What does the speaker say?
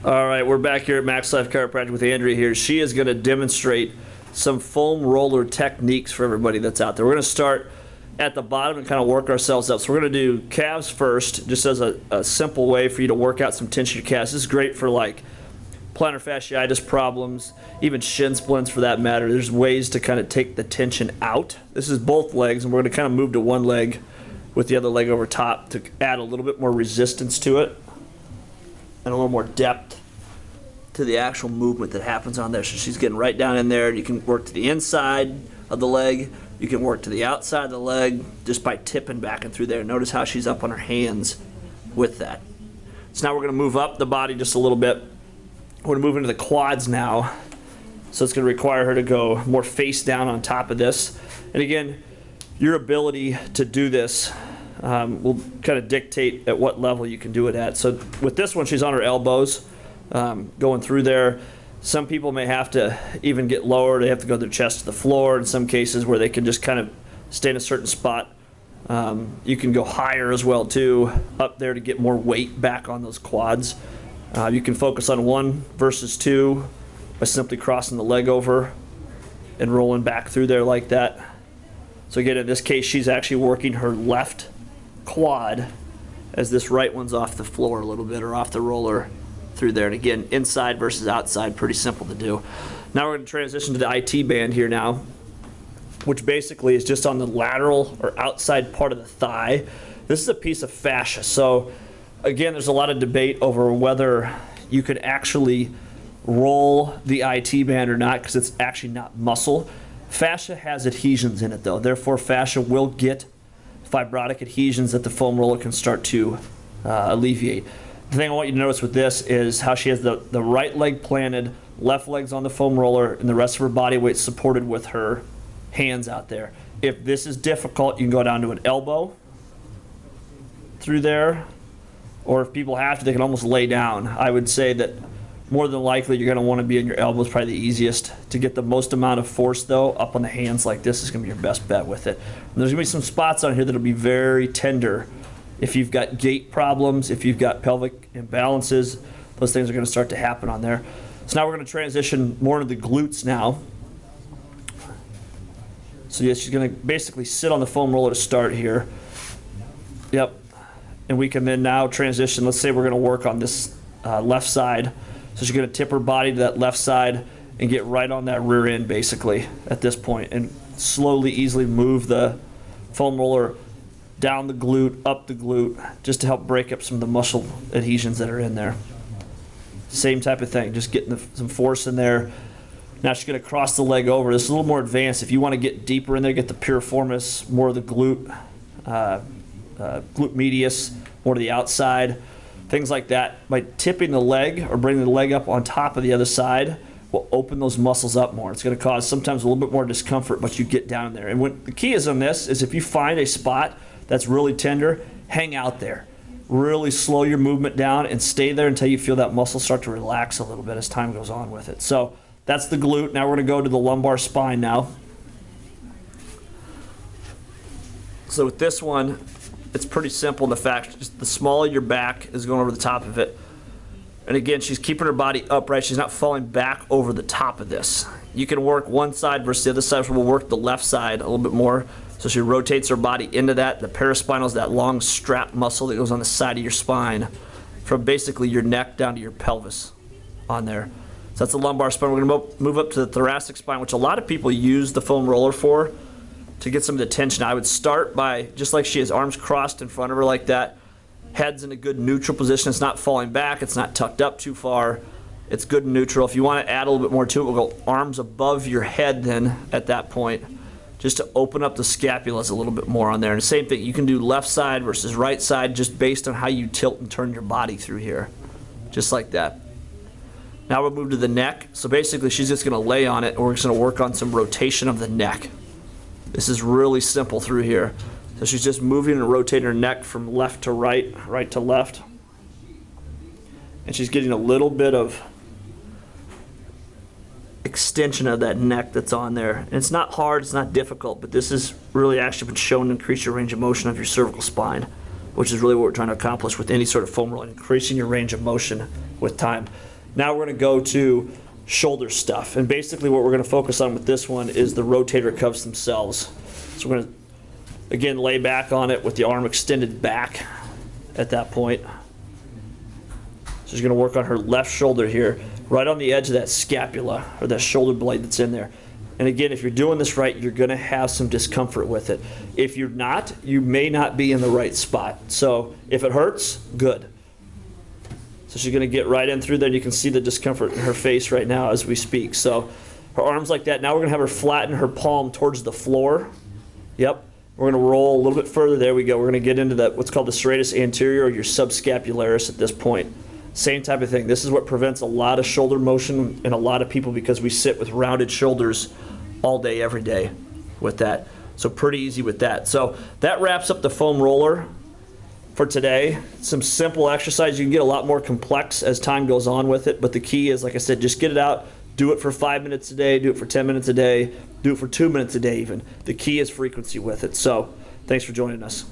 All right, we're back here at Max Life Chiropractic with Andrea here. She is going to demonstrate some foam roller techniques for everybody that's out there. We're going to start at the bottom and kind of work ourselves up. So we're going to do calves first, just as a simple way for you to work out some tension in your calves. This is great for like plantar fasciitis problems, even shin splints for that matter. There's ways to kind of take the tension out. This is both legs, and we're going to kind of move to one leg with the other leg over top to add a little bit more resistance to it and a little more depth to the actual movement that happens on there. So she's getting right down in there. You can work to the inside of the leg. You can work to the outside of the leg just by tipping back and through there. Notice how she's up on her hands with that. So now we're going to move up the body just a little bit. We're going to move into the quads now. So it's going to require her to go more face down on top of this. And again, your ability to do this will kind of dictate at what level you can do it at. So with this one, she's on her elbows, going through there. Some people may have to even get lower. They have to go their chest to the floor in some cases where they can just kind of stay in a certain spot. You can go higher as well too, up there to get more weight back on those quads. You can focus on 1 versus 2 by simply crossing the leg over and rolling back through there like that. So again, in this case, she's actually working her left quad as this right one's off the floor a little bit, or off the roller through there. And again, inside versus outside, pretty simple to do. Now we're going to transition to the IT band here now, which basically is just on the lateral or outside part of the thigh. This is a piece of fascia. So again, there's a lot of debate over whether you could actually roll the IT band or not, because it's actually not muscle. Fascia has adhesions in it though, therefore fascia will get fibrotic adhesions that the foam roller can start to alleviate. The thing I want you to notice with this is how she has the right leg planted, left leg's on the foam roller, and the rest of her body weight supported with her hands out there. If this is difficult, you can go down to an elbow through there, or if people have to, they can almost lay down. I would say that more than likely you're going to want to be in your elbows, probably the easiest. To get the most amount of force though, up on the hands like this is going to be your best bet with it. And there's going to be some spots on here that'll be very tender. If you've got gait problems, if you've got pelvic imbalances, those things are going to start to happen on there. So now we're going to transition more into the glutes now. So yes, she's going to basically sit on the foam roller to start here. Yep. And we can then now transition. Let's say we're going to work on this left side. So she's going to tip her body to that left side and get right on that rear end basically at this point, and slowly, easily move the foam roller down the glute, up the glute, just to help break up some of the muscle adhesions that are in there. Same type of thing, just getting some force in there. Now she's going to cross the leg over. This is a little more advanced. If you want to get deeper in there, get the piriformis, more of the glute, glute medius, more to the outside. Things like that. By tipping the leg or bringing the leg up on top of the other side will open those muscles up more. It's going to cause sometimes a little bit more discomfort, but you get down there. And the key is on this is if you find a spot that's really tender, hang out there. Really slow your movement down and stay there until you feel that muscle start to relax a little bit as time goes on with it. So that's the glute. Now we're going to go to the lumbar spine now. So with this one, it's pretty simple in the fact just the smaller your back is going over the top of it. And again, she's keeping her body upright. She's not falling back over the top of this. You can work one side versus the other side. So we'll work the left side a little bit more. So she rotates her body into that. The paraspinal is that long strap muscle that goes on the side of your spine from basically your neck down to your pelvis on there. So that's the lumbar spine. We're going to move up to the thoracic spine, which a lot of people use the foam roller for, to get some of the tension. I would start by, just like she has, arms crossed in front of her like that, head's in a good neutral position. It's not falling back, it's not tucked up too far, it's good and neutral. If you want to add a little bit more to it, we'll go arms above your head then at that point, just to open up the scapulas a little bit more on there. And the same thing, you can do left side versus right side just based on how you tilt and turn your body through here, just like that. Now we'll move to the neck. So basically she's just going to lay on it, and we're just going to work on some rotation of the neck. This is really simple through here. So she's just moving and rotating her neck from left to right, right to left. And she's getting a little bit of extension of that neck that's on there. And it's not hard, it's not difficult, but this is really actually been shown to increase your range of motion of your cervical spine, which is really what we're trying to accomplish with any sort of foam roller, increasing your range of motion with time. Now we're going to go to shoulder stuff. And basically what we're going to focus on with this one is the rotator cuffs themselves. So we're going to, again, lay back on it with the arm extended back at that point. So she's going to work on her left shoulder here, right on the edge of that scapula, or that shoulder blade that's in there. And again, if you're doing this right, you're going to have some discomfort with it. If you're not, you may not be in the right spot. So if it hurts, good. So she's going to get right in through there. You can see the discomfort in her face right now as we speak. So her arms like that. Now we're going to have her flatten her palm towards the floor. Yep. We're going to roll a little bit further. There we go. We're going to get into that, what's called the serratus anterior, or your subscapularis at this point. Same type of thing. This is what prevents a lot of shoulder motion in a lot of people, because we sit with rounded shoulders all day, every day with that. So pretty easy with that. So that wraps up the foam roller for today. Some simple exercise. You can get a lot more complex as time goes on with it, but the key is, like I said, just get it out. Do it for 5 minutes a day, do it for 10 minutes a day, do it for 2 minutes a day even. The key is frequency with it. So thanks for joining us.